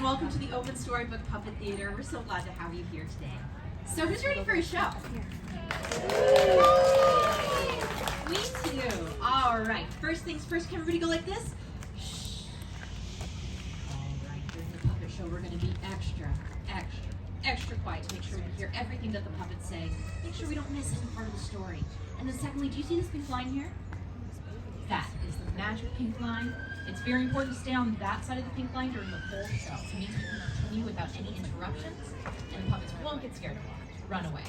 welcome to the Open Storybook Puppet Theater. We're so glad to have you here today. So who's ready for a show? Me too. All right, first things first, can everybody go like this? Shh. All right, during the puppet show, we're gonna be extra quiet to make sure we hear everything that the puppets say. Make sure we don't miss any part of the story. And then secondly, do you see this pink line here? That is the magic pink line. It's very important to stay on that side of the pink line during the whole show. It means we can continue without any interruptions, and the puppets won't get scared or run away.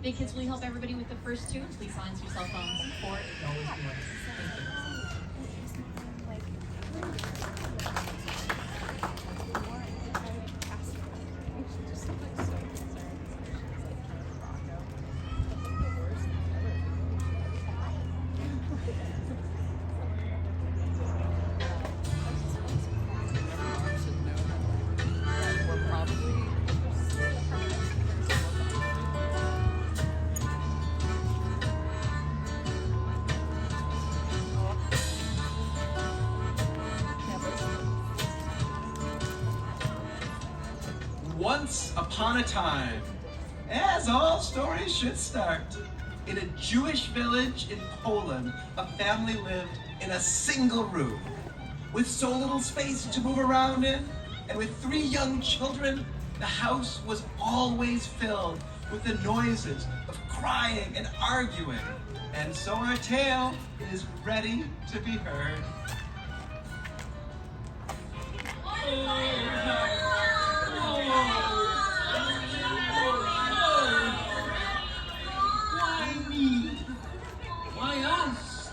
Big kids, will you help everybody with the first two? Please silence your cell phones, or it's always yours. Thank you. Once upon a time, as all stories should start, in a Jewish village in Poland, a family lived in a single room. With so little space to move around in, and with 3 young children, the house was always filled with the noises of crying and arguing. And so our tale is ready to be heard. Why me? Why us?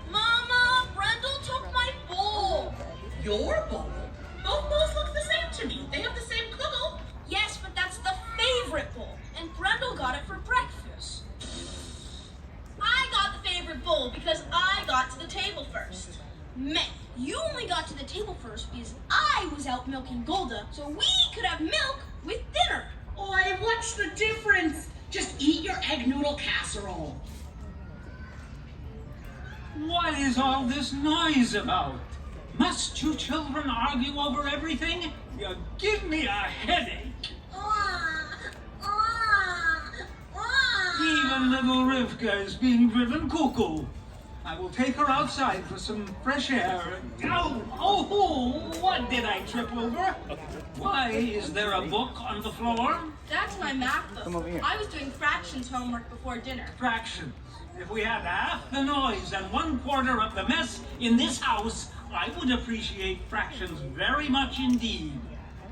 Mama, Brendel took my bowl. Your bowl? Both bowls look the same to me. They have the same kugel. Yes, but that's the favorite bowl, and Brendel got it for breakfast. I got the favorite bowl because I got to the table first. Meh, you only got to the table first because I was out milking Golda so we could have milk with dinner. Oi, what's the difference? Just eat your egg noodle casserole. What is all this noise about? Must you children argue over everything? You give me a headache. Even little Rivka is being driven cuckoo. I will take her outside for some fresh air. Oh, what did I trip over? Why, is there a book on the floor? That's my math book. I was doing fractions homework before dinner. Fractions. If we had half the noise and 1/4 of the mess in this house, I would appreciate fractions very much indeed.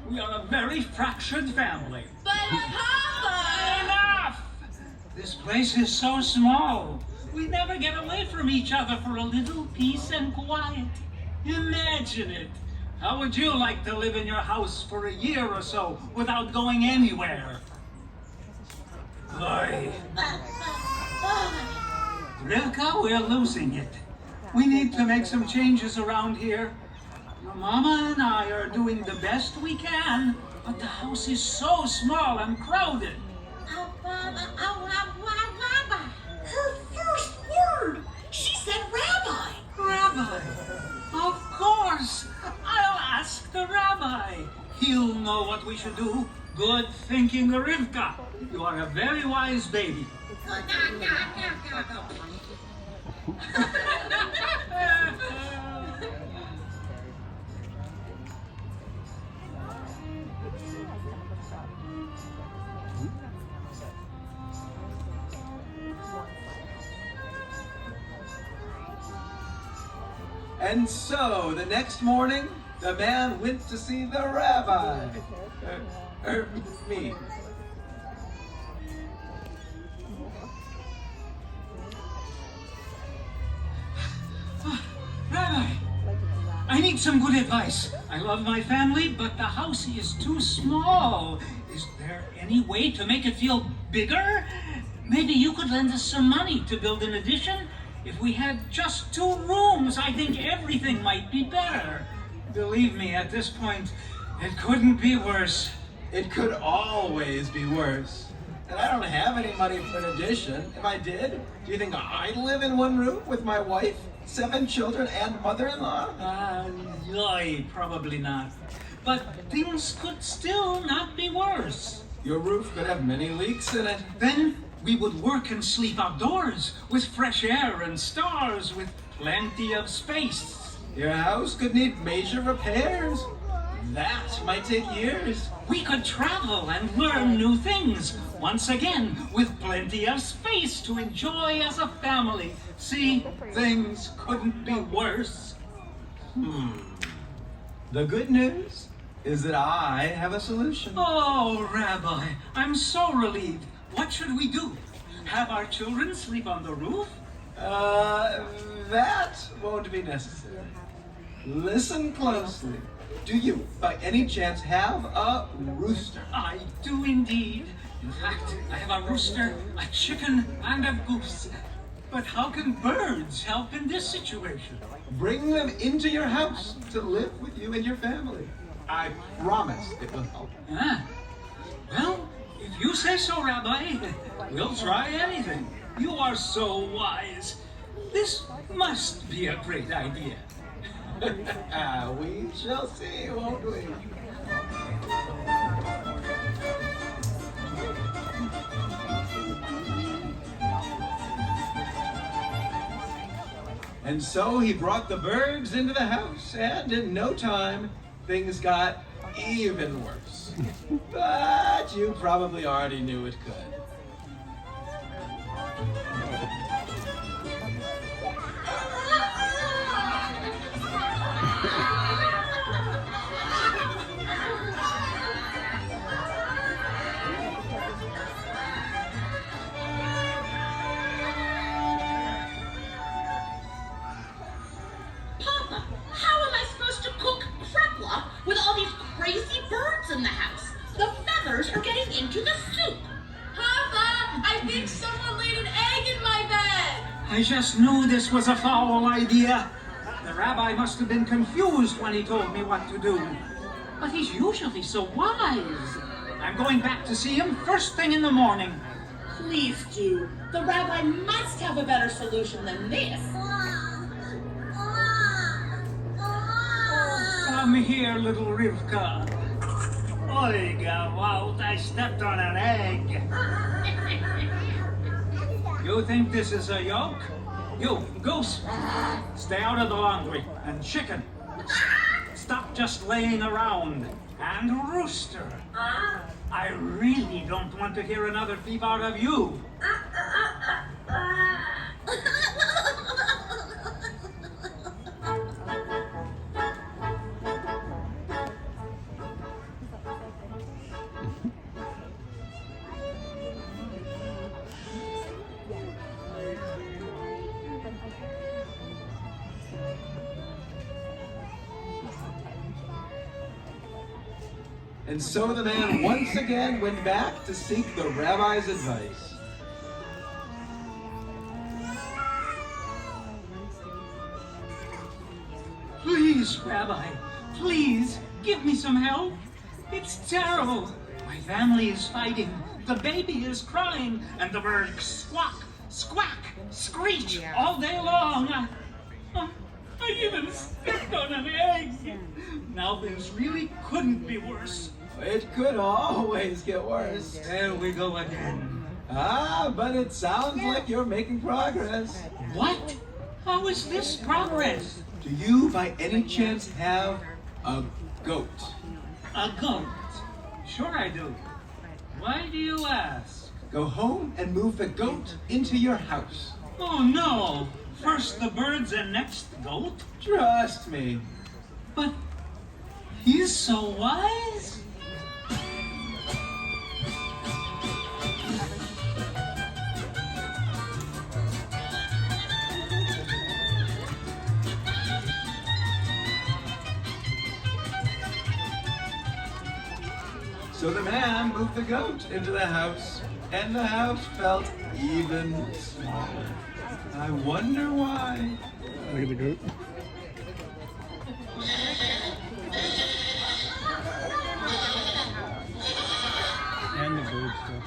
We are a very fractured family. But Papa! Enough! This place is so small. We never get away from each other for a little peace and quiet. Imagine it. How would you like to live in your house for a year or so without going anywhere? Boy. Rivka, we're losing it. We need to make some changes around here. Your mama and I are doing the best we can, but the house is so small and crowded. Her first word! She said rabbi! Rabbi! Of course! I'll ask the rabbi. He'll know what we should do. Good thinking, Rivka. You are a very wise baby. And so, the next morning, the man went to see the rabbi. Me. Rabbi, I need some good advice. I love my family, but the house is too small. Is there any way to make it feel bigger? Maybe you could lend us some money to build an addition? If we had just 2 rooms, I think everything might be better. Believe me, at this point, it couldn't be worse. It could always be worse. And I don't have any money for an addition. If I did, do you think I'd live in one room with my wife, 7 children, and mother-in-law? probably not. But things could still not be worse. Your roof could have many leaks in it. Then we would work and sleep outdoors, with fresh air and stars, with plenty of space. Your house could need major repairs. That might take years. We could travel and learn new things, once again, with plenty of space to enjoy as a family. See, things couldn't be worse. The good news is that I have a solution. Oh, Rabbi, I'm so relieved. What should we do? Have our children sleep on the roof? That won't be necessary. Listen closely. Do you, by any chance, have a rooster? I do indeed. In fact, I have a rooster, a chicken, and a goose. But how can birds help in this situation? Bring them into your house to live with you and your family. I promise it will help. Ah, well, if you say so, Rabbi, we'll try anything. You are so wise. This must be a great idea. We shall see, won't we? And so he brought the birds into the house, and in no time, things got even worse. But you probably already knew it could. Papa, how am I supposed to cook krepla with all these crazy birds in the house? The feathers are getting into the soup. Papa, I think someone laid an egg in my bed. I just knew this was a foul idea. The rabbi must have been confused when he told me what to do. But he's usually so wise. I'm going back to see him first thing in the morning. Please do. The rabbi must have a better solution than this. Come here, little Rivka. Oiga, wow, I stepped on an egg. You think this is a yolk? You, goose, stay out of the laundry. And chicken, stop just laying around. And rooster, I really don't want to hear another peep out of you. And so the man once again went back to seek the rabbi's advice. Please, Rabbi, please, give me some help. It's terrible. My family is fighting, the baby is crying, and the birds squawk, squawk, screech all day long. I even stepped on an egg. Now this really couldn't be worse. It could always get worse. There we go again. But it sounds like you're making progress. What? How is this progress? Do you by any chance have a goat? A goat? Sure I do. Why do you ask? Go home and move the goat into your house. Oh no! First the birds and next the goat? Trust me. But he's so wise. So the man moved the goat into the house, and the house felt even smaller. I wonder why. Look at the goat. And the birds too.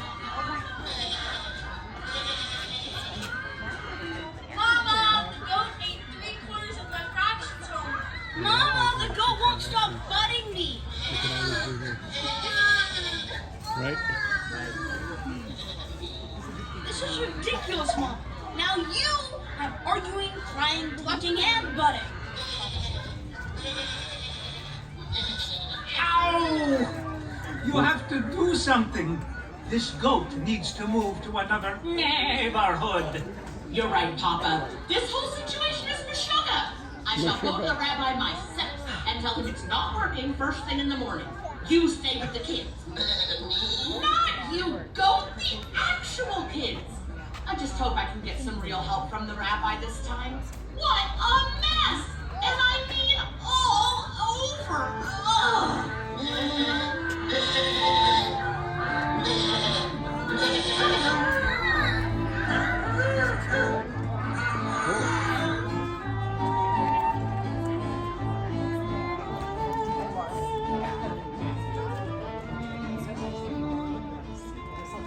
Mama, the goat ate 3/4 of my fractions home. Mama, the goat won't You can always do this. Right? This is ridiculous, Mom. Now you have arguing, crying, clucking, and butting. Ow! You have to do something. This goat needs to move to another neighborhood. You're right, Papa. This whole situation is Meshuggah. I shall go to the rabbi myself and tell him it's not working first thing in the morning. You stay with the kids. Not you, goat, the actual kids. I just hope I can get some real help from the rabbi this time. What a mess! And I mean all over. Ugh.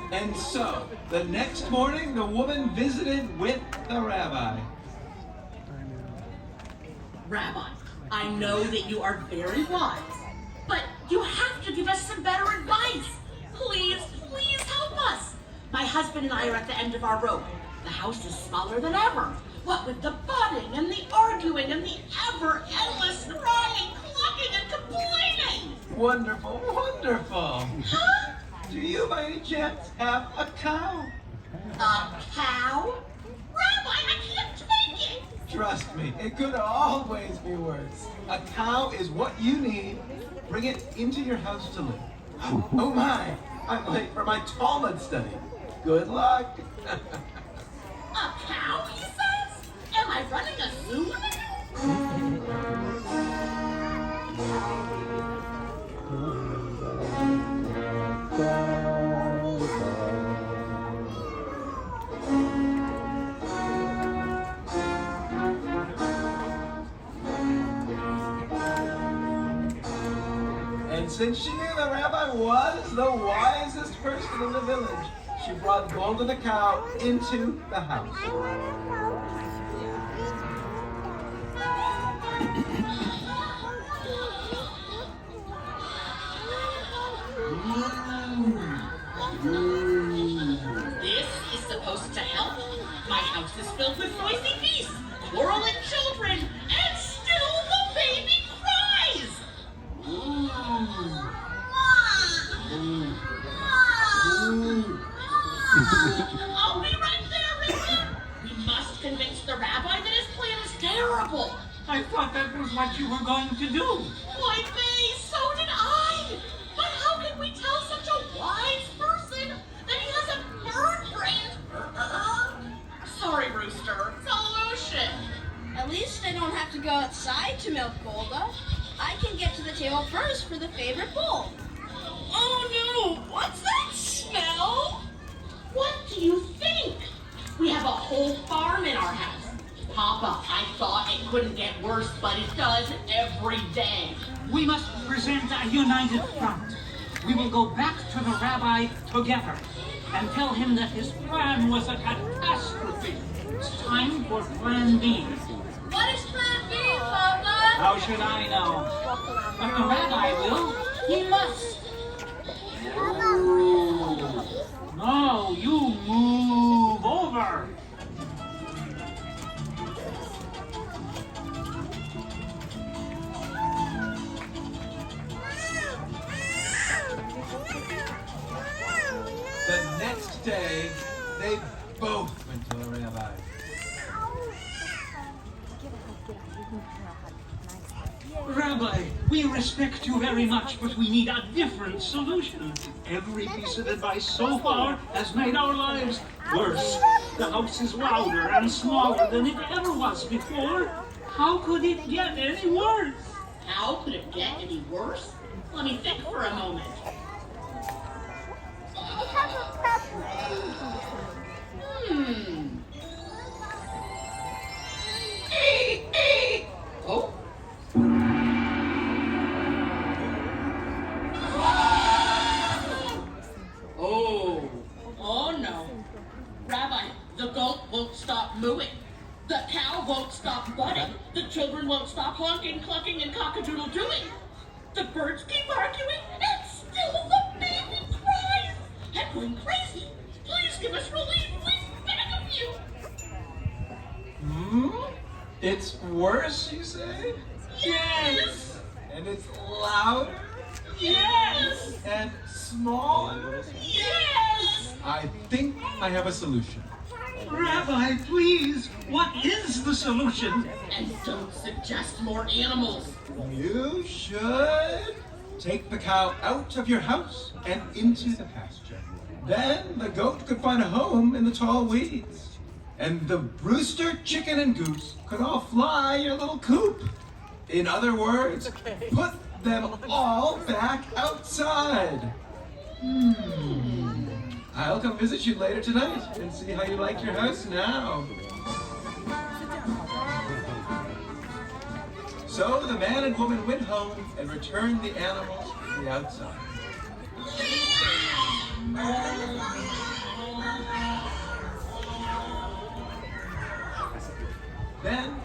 And so, the next morning, the woman visited with the rabbi. Rabbi, I know that you are very wise, but you have to give us some better advice. Please, please help us. My husband and I are at the end of our rope. The house is smaller than ever. What with the butting and the arguing and the ever-endless crying, clucking, and complaining. Wonderful, wonderful. Huh? Do you by any chance have a cow? A cow? Rabbi, I can't take it. Trust me, it could always be worse. A cow is what you need. Bring it into your house to live. Oh my, I'm late for my Talmud study. Good luck. A cow, he says? Am I running a zoo now? And since she knew the rabbi was the wisest person in the village, she brought Golden the cow into the house. This is supposed to help. My house is filled with noisy beasts, quarreling children, and still the baby cries. I'll be right there, Richard. We must convince the rabbi that his plan is terrible. I thought that was what you were going to do. Why, May, so did I. But how can we tell such a wise person that he has a bird-brained... Sorry, Rooster. Solution. At least I don't have to go outside to milk Golda. I can get to the table first for the favorite bowl. Oh no, what's that smell? What do you think? We have a whole farm in our house. Papa, I thought it couldn't get worse, but it does every day. We must present a united front. We will go back to the rabbi together and tell him that his plan was a catastrophe. It's time for Plan B. What is Plan B, Papa? How should I know? But the rabbi will. He must. No, you move over. The next day, they both went to the rabbi. Rabbi, we respect you very much, but we need a different solution. Every piece of advice so far has made our lives worse. The house is louder and smaller than it ever was before. How could it get any worse? How could it get any worse? Let me think for a moment. Oh. Oh no. Rabbi, the goat won't stop mooing. The cow won't stop butting. The children won't stop honking, clucking, and cock-a-doodle-dooing. The birds keep arguing worse, you say? Yes! And it's louder? Yes! And smaller? Yes! I think I have a solution. Rabbi, please, what is the solution? And don't suggest more animals. You should take the cow out of your house and into the pasture. Then the goat could find a home in the tall weeds. And the rooster, chicken, and goose could all fly your little coop. In other words, put them all back outside. I'll come visit you later tonight and see how you like your house now. So the man and woman went home and returned the animals to the outside. Then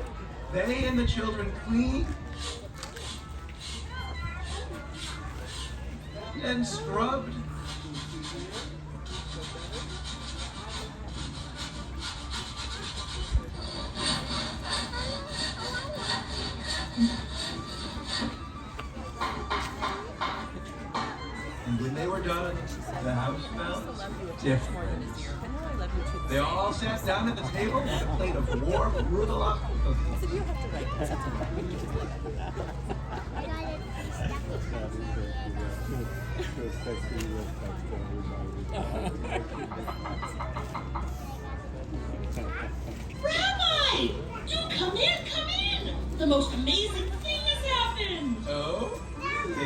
they and the children cleaned and scrubbed and when they were done, the house smelled different. They all sat down at the table with a plate of warm arugula cookies. Rabbi! Do come in! The most amazing thing has happened! Oh?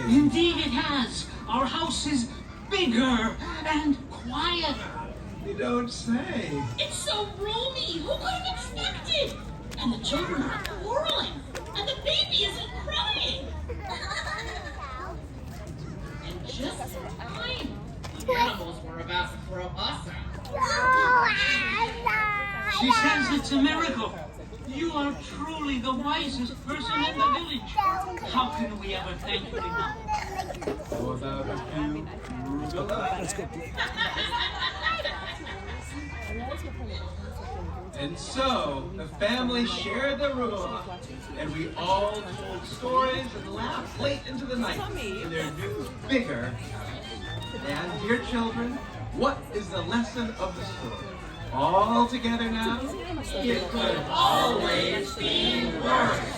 Indeed it has. Our house is bigger and quieter. You don't say. It's so roomy! Who could have expected? And the children aren't quarreling! And the baby isn't crying! And just in time, the animals were about to throw us out. She says it's a miracle. You are truly the wisest person in the village. How can we ever thank you enough? How about a few arugula? And so the family shared the arugula, and we all told stories and laughed late into the night in their new, bigger house. And dear children, what is the lesson of the story? All together now? It could always be worse.